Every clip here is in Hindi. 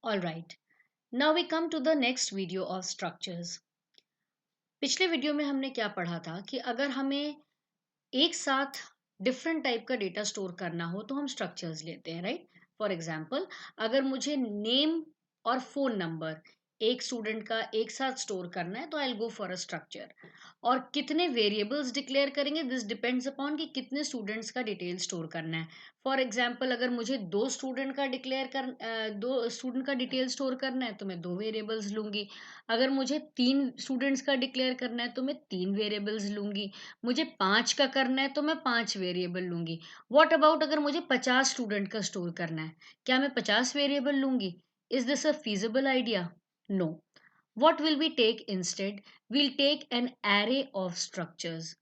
All right. Now we come to the next video of structures. पिछले वीडियो में हमने क्या पढ़ा था कि अगर हमें एक साथ डिफरेंट टाइप का डेटा स्टोर करना हो तो हम स्ट्रक्चर्स लेते हैं, राइट? फॉर एग्जांपल, अगर मुझे नेम और फोन नंबर एक स्टूडेंट का एक साथ स्टोर करना है तो I will go for a structure. और कितने वेरिएबल्स डिक्लेयर करेंगे, दिस डिपेंड्स अपॉन कि कितने स्टूडेंट्स का डिटेल स्टोर करना है। फॉर एग्जांपल, अगर मुझे दो स्टूडेंट का डिटेल स्टोर करना है तो मैं दो वेरिएबल्स लूंगी। अगर मुझे तीन स्टूडेंट्स का डिक्लेयर करना है तो मैं तीन वेरिएबल्स लूंगी। मुझे 5 का करना है तो मैं 5 वेरिएबल लूंगी। व्हाट अबाउट अगर मुझे 50 स्टूडेंट का स्टोर करना है, क्या मैं 50 वेरिएबल लूंगी? Is this a feasible idea? No. What will we take instead? We'll take an array of structures.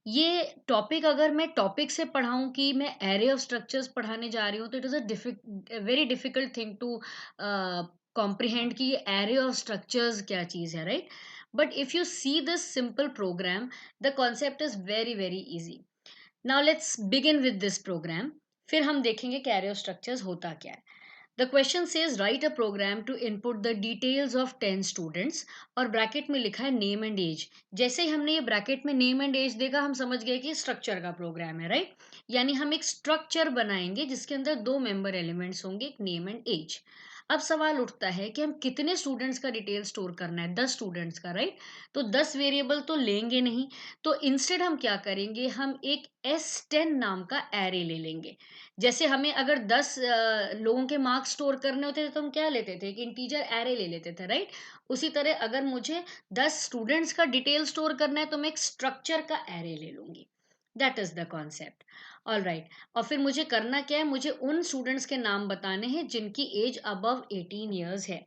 ये टॉपिक अगर मैं टॉपिक से पढ़ाऊं कि मैं एरे ऑफ स्ट्रक्चर्स पढ़ाने जा रही हूँ तो it is a very difficult thing to comprehend कि ये एरे ऑफ स्ट्रक्चर्स क्या चीज़ है, right? But if you see this simple program, the concept is very very easy. Now let's begin with this program. फिर हम देखेंगे कि एरे ऑफ स्ट्रक्चर्स होता क्या है। The question says write a program to input the details of 10 students और ब्रैकेट में लिखा है नेम एंड एज। जैसे ही हमने ये ब्रैकेट में नेम एंड एज देखा हम समझ गए कि स्ट्रक्चर का प्रोग्राम है, राइट? यानी हम एक स्ट्रक्चर बनाएंगे जिसके अंदर दो मेंबर एलिमेंट्स होंगे, एक नेम एंड एज। अब सवाल उठता है कि हम कितने स्टूडेंट्स का डिटेल स्टोर करना है, 10 स्टूडेंट्स का, राइट? तो 10 वेरिएबल तो लेंगे नहीं। तो इंस्टेड हम क्या करेंगे, हम एक S10 नाम का एरे ले लेंगे। जैसे हमें अगर 10 लोगों के मार्क्स स्टोर करने होते थे तो हम क्या लेते थे, एक इंटीजर एरे ले लेते थे, राइट? उसी तरह अगर मुझे 10 स्टूडेंट्स का डिटेल स्टोर करना है तो मैं एक स्ट्रक्चर का एरे ले लूंगी। That is the concept. All right. और फिर मुझे करना क्या है, मुझे उन स्टूडेंट्स के नाम बताने हैं जिनकी एज अबव 18 ईयर्स है।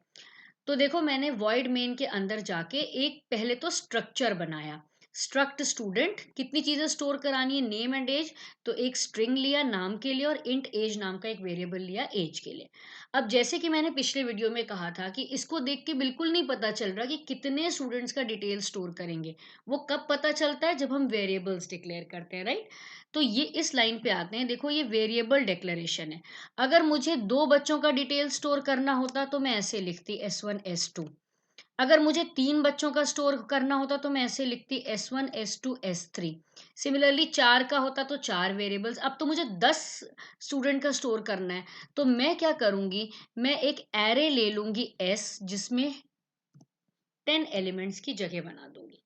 तो देखो, मैंने वॉइड मेन के अंदर जाके एक पहले तो स्ट्रक्चर बनाया। स्ट्रक्ट स्टूडेंट, कितनी चीजें स्टोर करानी है, नेम एंड एज। तो एक स्ट्रिंग लिया नाम के लिए और इंट एज नाम का एक वेरिएबल लिया एज के लिए। अब जैसे कि मैंने पिछले वीडियो में कहा था कि इसको देख के बिल्कुल नहीं पता चल रहा कि कितने स्टूडेंट्स का डिटेल स्टोर करेंगे। वो कब पता चलता है, जब हम वेरिएबल्स डिक्लेयर करते हैं, राइट? तो ये इस लाइन पे आते हैं। देखो, ये वेरिएबल डिक्लेरेशन है। अगर मुझे दो बच्चों का डिटेल स्टोर करना होता तो मैं ऐसे लिखती S1 S2। अगर मुझे तीन बच्चों का स्टोर करना होता तो मैं ऐसे लिखती S1 S2 S3। सिमिलरली चार का होता तो चार वेरिएबल्स। अब तो मुझे 10 स्टूडेंट का स्टोर करना है तो मैं क्या करूंगी, मैं एक एरे ले लूंगी S जिसमें 10 एलिमेंट्स की जगह बना दूंगी।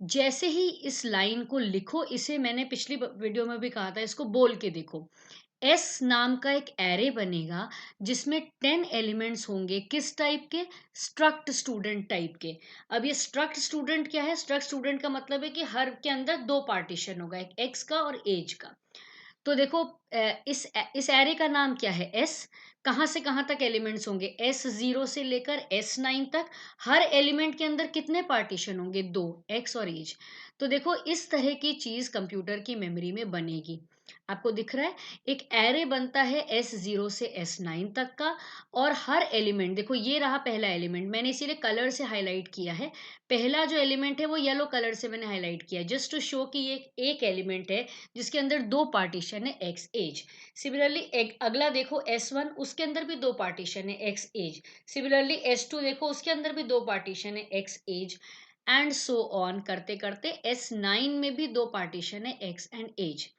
जैसे ही इस लाइन को लिखो, इसे मैंने पिछली वीडियो में भी कहा था, इसको बोल के देखो। एस नाम का एक एरे बनेगा जिसमें 10 एलिमेंट्स होंगे, किस टाइप के, स्ट्रक्ट स्टूडेंट टाइप के। अब ये स्ट्रक्ट स्टूडेंट क्या है, स्ट्रक्ट स्टूडेंट का मतलब है कि हर के अंदर दो पार्टीशन होगा, एक एक्स का और एज का। तो देखो, इस एरे का नाम क्या है, एस। कहाँ से कहाँ तक एलिमेंट्स होंगे, S0 से लेकर S9 तक। हर एलिमेंट के अंदर कितने पार्टीशन होंगे, दो, एक्स और एज। तो देखो, इस तरह की चीज कंप्यूटर की मेमोरी में बनेगी। आपको दिख रहा है, एक एरे बनता है S0 से S9 तक का। और हर एलिमेंट, देखो ये रहा पहला एलिमेंट, मैंने इसीलिए कलर से हाईलाइट किया है। पहला जो एलिमेंट है वो येलो कलर से मैंने हाईलाइट किया है, जस्ट टू शो कि ये एक एलिमेंट है जिसके अंदर दो पार्टीशन है, एक्स एज। सिमिलरली एक अगला देखो S1, उसके अंदर भी दो पार्टीशन है, एक्स एज। सिमिलरली S2 देखो, उसके अंदर भी दो पार्टीशन है, x age. And so on करते करते S9 में भी दो पार्टीशन है, एक्स एंड एज।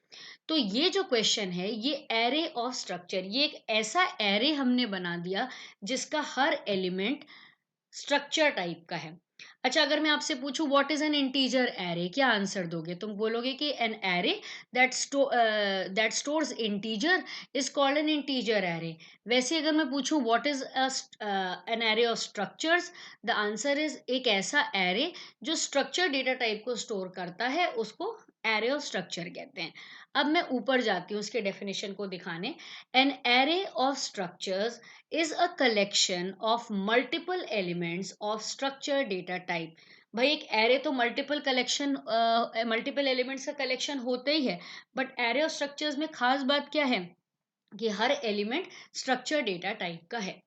तो ये जो क्वेश्चन है, ये एरे ऑफ स्ट्रक्चर, ये एक ऐसा एरे हमने बना दिया जिसका हर एलिमेंट स्ट्रक्चर टाइप का है। अच्छा, अगर मैं आपसे पूछूं what is an integer array, क्या आंसर दोगे? तुम बोलोगे कि an array that stores integer is called an integer array. वैसे अगर मैं पूछूं what is an array of structures, the answer is एक ऐसा एरे जो स्ट्रक्चर डेटा टाइप को स्टोर करता है, उसको एरे ऑफ स्ट्रक्चर कहते हैं। अब मैं ऊपर जाती हूँ उसके डेफिनेशन को दिखाने। An array of structures is a collection of multiple elements of structure data type। भाई, एक एरे तो मल्टीपल एलिमेंट्स का कलेक्शन होते ही है। बट एरे ऑफ स्ट्रक्चर्स में खास बात क्या है कि हर एलिमेंट स्ट्रक्चर डेटा टाइप का है।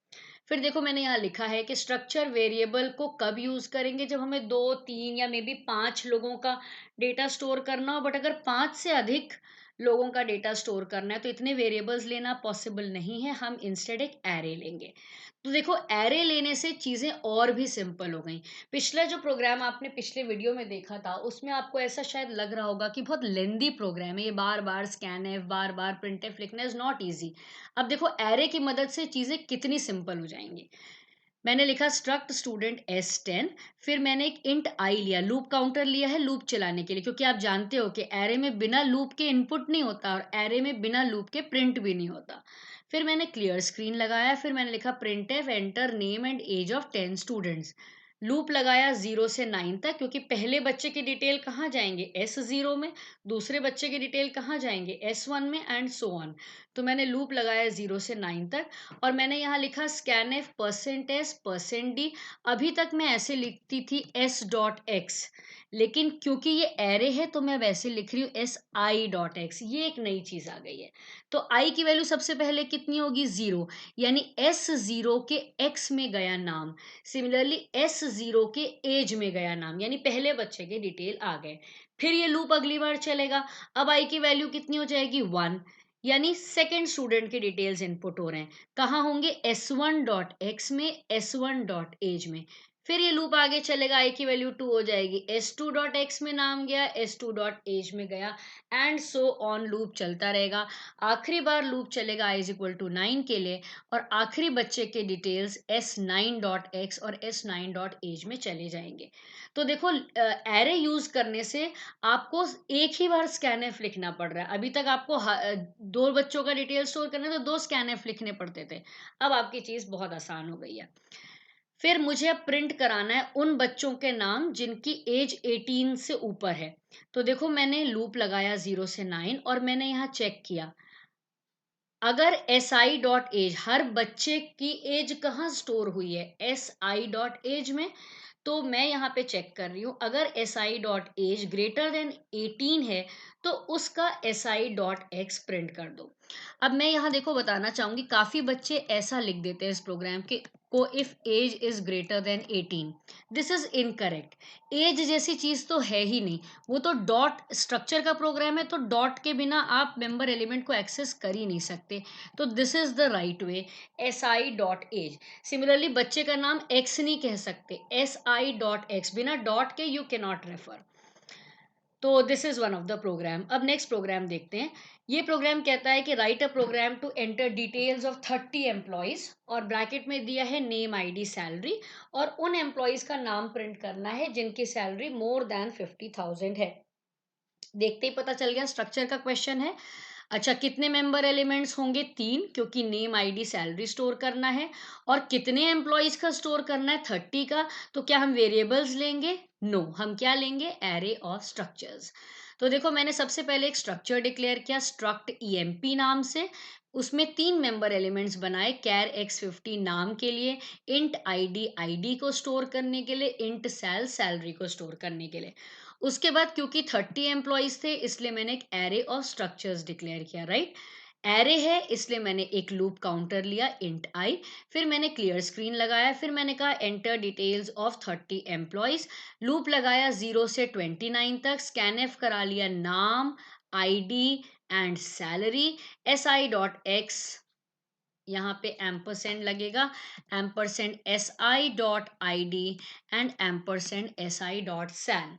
फिर देखो, मैंने यहाँ लिखा है कि स्ट्रक्चर वेरिएबल को कब यूज करेंगे, जब हमें दो तीन या मे बी 5 लोगों का डेटा स्टोर करना हो। बट अगर 5 से अधिक लोगों का डेटा स्टोर करना है, तो इतने वेरिएबल्स लेना पॉसिबल नहीं है, हम इंस्टेड एक एरे लेंगे। तो देखो एरे लेने से चीज़ें और भी सिंपल हो गई। पिछला जो प्रोग्राम आपने पिछले वीडियो में देखा था, उसमें आपको ऐसा शायद लग रहा होगा कि बहुत लेंदी प्रोग्राम है, ये बार बार स्कैनफ बार बार प्रिंटफ लिखना इज नॉट ईजी। अब देखो एरे की मदद से चीज़ें कितनी सिंपल हो जाएंगी। मैंने लिखा स्ट्रक्ट स्टूडेंट S10, फिर मैंने एक इंट आई लिया, लूप काउंटर लिया है लूप चलाने के लिए, क्योंकि आप जानते हो कि एरे में बिना लूप के इनपुट नहीं होता और एरे में बिना लूप के प्रिंट भी नहीं होता। फिर मैंने क्लियर स्क्रीन लगाया, फिर मैंने लिखा print f enter name and age of 10 students. Loop लगाया 0 से 9 तक, क्योंकि पहले बच्चे की डिटेल कहाँ जाएंगे S0 में, दूसरे बच्चे की डिटेल कहाँ जाएंगे S1 में, एंड सो ऑन। तो मैंने लूप लगाया 0 से 9 तक, और मैंने यहाँ लिखा स्कैनफ %s%d। अभी तक मैं ऐसे लिखती थी s.x, लेकिन क्योंकि ये एरे है तो मैं वैसे लिख रही हूँ si.x। ये एक नई चीज आ गई है। तो i की वैल्यू सबसे पहले कितनी होगी 0, यानी S0 के x में गया नाम। सिमिलरली S0 के एज में गया नाम, यानी पहले बच्चे के डिटेल आ गए। फिर ये लूप अगली बार चलेगा। अब i की वैल्यू कितनी हो जाएगी 1, यानी सेकेंड स्टूडेंट के डिटेल्स इनपुट हो रहे हैं, कहाँ होंगे S1.x में, S1.age में। फिर ये लूप आगे चलेगा, i की वैल्यू 2 हो जाएगी, S2.x में नाम गया, S2.age में गया, एंड सो ऑन लूप चलता रहेगा। आखिरी बार लूप चलेगा i इज इक्वल टू 9 के लिए, और आखिरी बच्चे के डिटेल्स S9.x और S9.age में चले जाएंगे। तो देखो एरे यूज करने से आपको एक ही बार स्कैनफ लिखना पड़ रहा है। अभी तक आपको दो बच्चों का डिटेल स्टोर करना है तो 2 स्कैनफ लिखने पड़ते थे, अब आपकी चीज बहुत आसान हो गई है। फिर मुझे अब प्रिंट कराना है उन बच्चों के नाम जिनकी एज 18 से ऊपर है। तो देखो मैंने लूप लगाया 0 से 9, और मैंने यहाँ चेक किया, अगर si.age, हर बच्चे की एज कहाँ स्टोर हुई है si.age में, तो मैं यहाँ पे चेक कर रही हूँ, अगर si.age ग्रेटर देन 18 है तो उसका si.x प्रिंट कर दो। अब मैं यहाँ देखो बताना चाहूंगी, काफी बच्चे ऐसा लिख देते हैं इस प्रोग्राम के को, if age is greater than 18। This is incorrect. Age जैसी चीज तो है ही नहीं, वो तो डॉट स्ट्रक्चर का प्रोग्राम है, तो डॉट के बिना आप मेंबर एलिमेंट को एक्सेस कर ही नहीं सकते। तो this is the right way, si.age। Similarly बच्चे का नाम x नहीं कह सकते, si.x, बिना डॉट के यू कैन नॉट रेफर। तो this is one of the program. अब नेक्स्ट प्रोग्राम देखते हैं। ये प्रोग्राम कहता है कि write a program to enter details of 30 employees, और ब्रैकेट में दिया है नेम आईडी सैलरी, और उन एम्प्लॉयज का नाम प्रिंट करना है जिनकी सैलरी मोर देन 50,000 है। देखते ही पता चल गया स्ट्रक्चर का क्वेश्चन है। अच्छा, कितने मेंबर एलिमेंट्स होंगे 3, क्योंकि नेम आईडी सैलरी स्टोर करना है। और कितने एम्प्लॉयज का स्टोर करना है 30 का, तो क्या हम वेरिएबल्स लेंगे? नो, हम क्या लेंगे? Array of structures. तो देखो मैंने सबसे पहले एक स्ट्रक्चर डिक्लेयर किया स्ट्रक्ट emp नाम से, उसमें 3 मेंबर एलिमेंट्स बनाए कैर x50 नाम के लिए, इंट आईडी को स्टोर करने के लिए, इंट सैलरी को स्टोर करने के लिए। उसके बाद क्योंकि 30 एम्प्लॉयज थे इसलिए मैंने एक एरे ऑफ स्ट्रक्चर्स डिक्लेयर किया, राइट। एरे है इसलिए मैंने एक लूप काउंटर लिया इंट आई, फिर मैंने क्लियर स्क्रीन लगाया, फिर मैंने कहा enter details of 30 employees. Loop लगाया 0 से 29 तक, स्कैनफ करा लिया नाम, आईडी एंड सैलरी। si.x, यहाँ पे एम्परसेंड लगेगा, ampersand si.id and ampersand si.sal।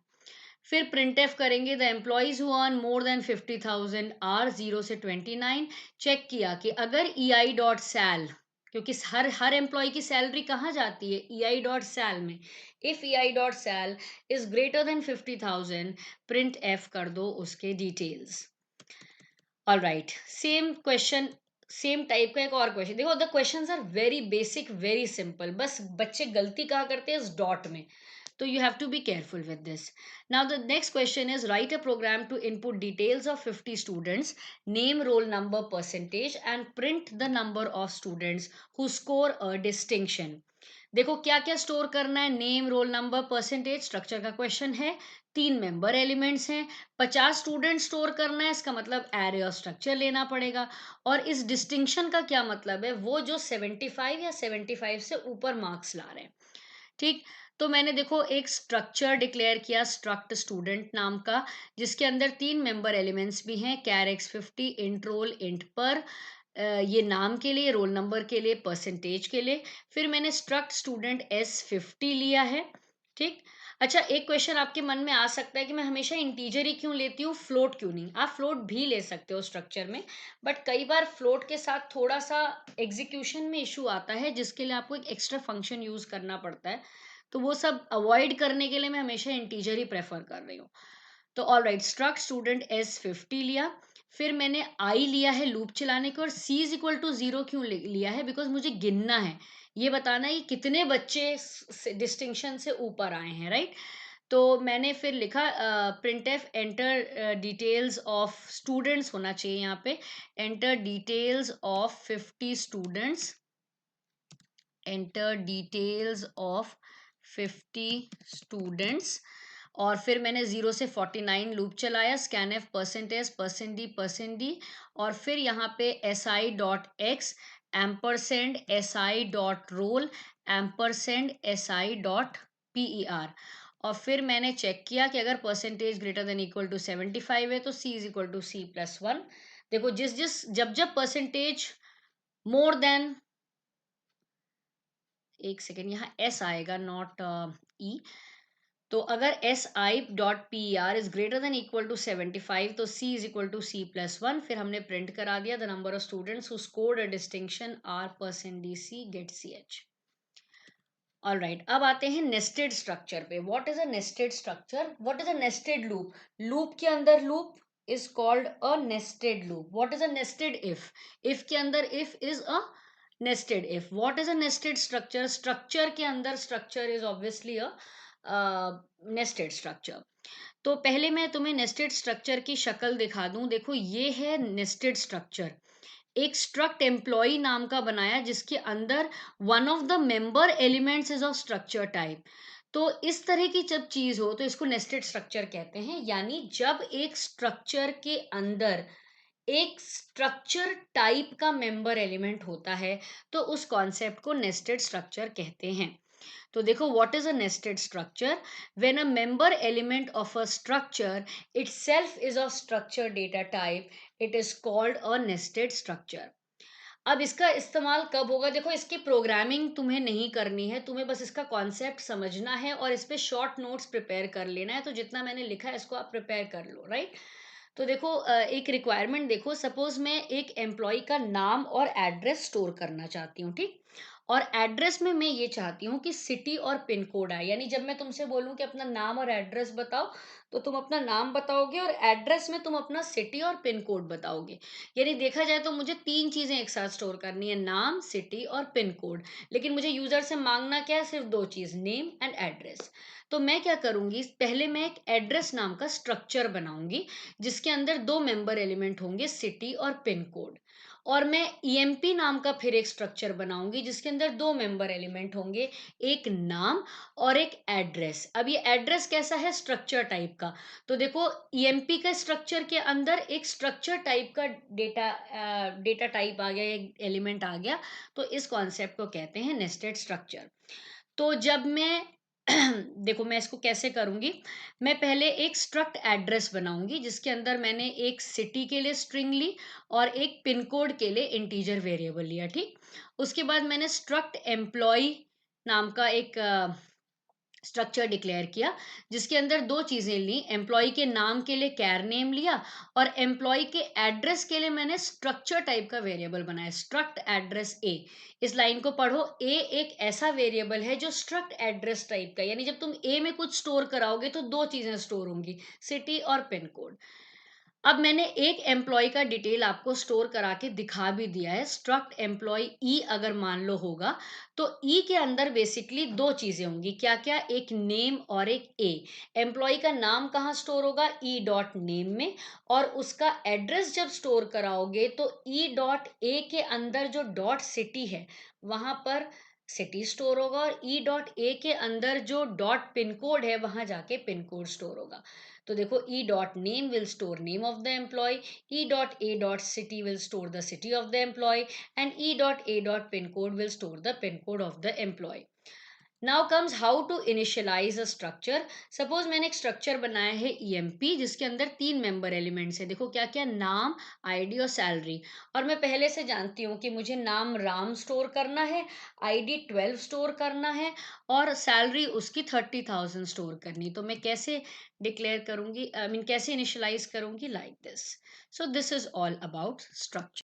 फिर printf करेंगे the employees who earn more than 50,000 r 0 से 29। चेक किया कि अगर ei.sal, क्योंकि हर एम्प्लॉय की सैलरी कहाँ जाती है ei.sal में, if ei.sal is greater than 50,000, print f कर दो उसके details. All right, same question, same type का एक और क्वेश्चन देखो। The questions are very basic, very simple, बस बच्चे गलती कहाँ करते हैं इस डॉट में, तो you have to be careful with this. Now the next question is write a program to input details of 50 students, name, roll number, percentage, and print the number of students who score a distinction. देखो क्या क्या स्टोर करना है, name, roll number, percentage, structure का क्वेश्चन है, 3 मेंबर एलिमेंट्स हैं, 50 स्टूडेंट स्टोर करना है, इसका मतलब एरे और स्ट्रक्चर लेना पड़ेगा। और इस डिस्टिंक्शन का क्या मतलब है, वो जो 75 या 75 से ऊपर मार्क्स ला रहे हैं, ठीक। तो मैंने देखो एक स्ट्रक्चर डिक्लेयर किया स्ट्रक्ट स्टूडेंट नाम का, जिसके अंदर 3 मेंबर एलिमेंट्स भी हैं, char x50, int roll, int per, ये नाम के लिए, रोल नंबर के लिए, परसेंटेज के लिए। फिर मैंने स्ट्रक्ट स्टूडेंट S50 लिया है, ठीक। अच्छा, एक क्वेश्चन आपके मन में आ सकता है कि मैं हमेशा इंटीजर ही क्यों लेती हूँ, फ्लोट क्यों नहीं? आप फ्लोट भी ले सकते हो स्ट्रक्चर में, बट कई बार फ्लोट के साथ थोड़ा सा एग्जीक्यूशन में इशू आता है, जिसके लिए आपको एक एक्स्ट्रा फंक्शन यूज करना पड़ता है। तो वो सब अवॉइड करने के लिए मैं हमेशा इंटीजर ही प्रेफर कर रही हूँ। तो all right, struct student S50 लिया। फिर मैंने आई लिया है लूप चलाने को, और C इज इक्वल टू 0 क्यों लिया है? बिकॉज मुझे गिनना है, ये बताना है कि कितने बच्चे डिस्टिंक्शन से ऊपर आए हैं, राइट। तो मैंने फिर लिखा print f enter details of students होना चाहिए यहाँ पे, enter details of 50 students, enter details of 50 students. और फिर मैंने 0 से 49 लूप चलाया, स्कैन एफ परसेंट डी, और फिर यहाँ पे s i dot x ampersand s i dot roll ampersand s i dot p e r. और फिर मैंने चेक किया कि अगर percentage greater than equal to 75 है तो C is equal to C+1। देखो जिस जिस जब जब परसेंटेज मोर देन, एक सेकेंड, यहाँ एस आएगा नॉट ई। तो अगर s i dot p r is greater than equal to 75 तो C is equal to C+1। फिर हमने प्रिंट करा दिया the number of students who scored a distinction r percent d c get c h. All right, अब आते हैं नेस्टेड स्ट्रक्चर पे। What is a nested structure? What is a nested loop? Loop के अंदर loop is called a nested loop. What is a nested if? If के अंदर if is a nested if. What is a nested structure? Structure के अंदर structure is obviously a nested structure. तो पहले मैं तुम्हें nested structure की शक्ल दिखा दूं। देखो ये है nested structure, एक स्ट्रक्ट एम्प्लॉय नाम का बनाया जिसके अंदर one of the member elements is of structure type. तो इस तरह की जब चीज हो तो इसको नेस्टेड स्ट्रक्चर कहते हैं। यानी जब एक स्ट्रक्चर के अंदर एक स्ट्रक्चर टाइप का मेंबर एलिमेंट होता है तो उस कॉन्सेप्ट को नेस्टेड स्ट्रक्चर कहते हैं। तो देखो what is a nested structure? When a member element of a structure itself is of structure data type it is called a nested structure. अब इसका इस्तेमाल कब होगा? देखो इसकी प्रोग्रामिंग तुम्हें नहीं करनी है, तुम्हें बस इसका कॉन्सेप्ट समझना है और इस पे शॉर्ट नोट्स प्रिपेयर कर लेना है। तो जितना मैंने लिखा है इसको आप प्रिपेयर कर लो, राइट। तो देखो एक रिक्वायरमेंट देखो, सपोज मैं एक एम्प्लॉय का नाम और एड्रेस स्टोर करना चाहती हूँ, ठीक। और एड्रेस में मैं ये चाहती हूँ कि सिटी और पिन कोड आए। यानी जब मैं तुमसे बोलूँ कि अपना नाम और एड्रेस बताओ तो तुम अपना नाम बताओगे और एड्रेस में तुम अपना सिटी और पिन कोड बताओगे। यानी देखा जाए तो मुझे 3 चीजें एक साथ स्टोर करनी है, नाम, सिटी और पिन कोड। लेकिन मुझे यूजर से मांगना क्या है? सिर्फ 2 चीज, नेम एंड एड्रेस। तो मैं क्या करूंगी, पहले मैं एक एड्रेस नाम का स्ट्रक्चर बनाऊंगी जिसके अंदर 2 मेंबर एलिमेंट होंगे, सिटी और पिन कोड। और मैं ईएमपी नाम का फिर एक स्ट्रक्चर बनाऊंगी जिसके अंदर 2 मेंबर एलिमेंट होंगे, एक नाम और एक एड्रेस। अब ये एड्रेस कैसा है? स्ट्रक्चर टाइप का। तो देखो ईएमपी का स्ट्रक्चर के अंदर एक स्ट्रक्चर टाइप का डेटा टाइप आ गया, एक एलिमेंट आ गया। तो इस कॉन्सेप्ट को कहते हैं नेस्टेड स्ट्रक्चर। तो जब मैं देखो मैं इसको कैसे करूंगी, मैं पहले एक स्ट्रक्ट एड्रेस बनाऊंगी जिसके अंदर मैंने एक सिटी के लिए स्ट्रिंग ली और एक पिन कोड के लिए इंटीजर वेरिएबल लिया, ठीक। उसके बाद मैंने स्ट्रक्ट एम्प्लॉय नाम का एक स्ट्रक्चर डिक्लेयर किया जिसके अंदर 2 चीजें ली, एम्प्लॉय के नाम के लिए कैर नेम लिया और एम्प्लॉय के एड्रेस के लिए मैंने स्ट्रक्चर टाइप का वेरिएबल बनाया, स्ट्रक्ट एड्रेस ए। इस लाइन को पढ़ो, ए एक ऐसा वेरिएबल है जो स्ट्रक्ट एड्रेस टाइप का, यानी जब तुम ए में कुछ स्टोर कराओगे तो 2 चीजें स्टोर होंगी, सिटी और पिन कोड। अब मैंने एक एम्प्लॉय का डिटेल आपको स्टोर करा के दिखा भी दिया है, स्ट्रक्ट एम्प्लॉय ई अगर मान लो होगा तो ई के अंदर बेसिकली 2 चीजें होंगी, क्या क्या? एक नेम और एक ए। एम्प्लॉय का नाम कहाँ स्टोर होगा? ई डॉट नेम में। और उसका एड्रेस जब स्टोर कराओगे तो ई डॉट ए के अंदर जो डॉट सिटी है वहां पर सिटी स्टोर होगा और ई डॉट ए के अंदर जो डॉट पिन कोड है वहां जाके पिन कोड स्टोर होगा। तो देखो e dot name will store name of the employee, e dot a dot city will store the city of the employee, and e dot a dot pin code will store the pin code of the employee. Now comes how to initialize a structure. Suppose मैंने एक स्ट्रक्चर बनाया है ईएमपी, जिसके अंदर 3 मेंबर एलिमेंट्स है। देखो क्या क्या, नाम, आईडी और सैलरी। और मैं पहले से जानती हूँ कि मुझे नाम राम स्टोर करना है, आईडी 12 स्टोर करना है, और सैलरी उसकी 30,000 स्टोर करनी। तो मैं कैसे डिक्लेयर करूंगी, आई मीन कैसे इनिशियलाइज करूंगी, like this. So this is all about structure.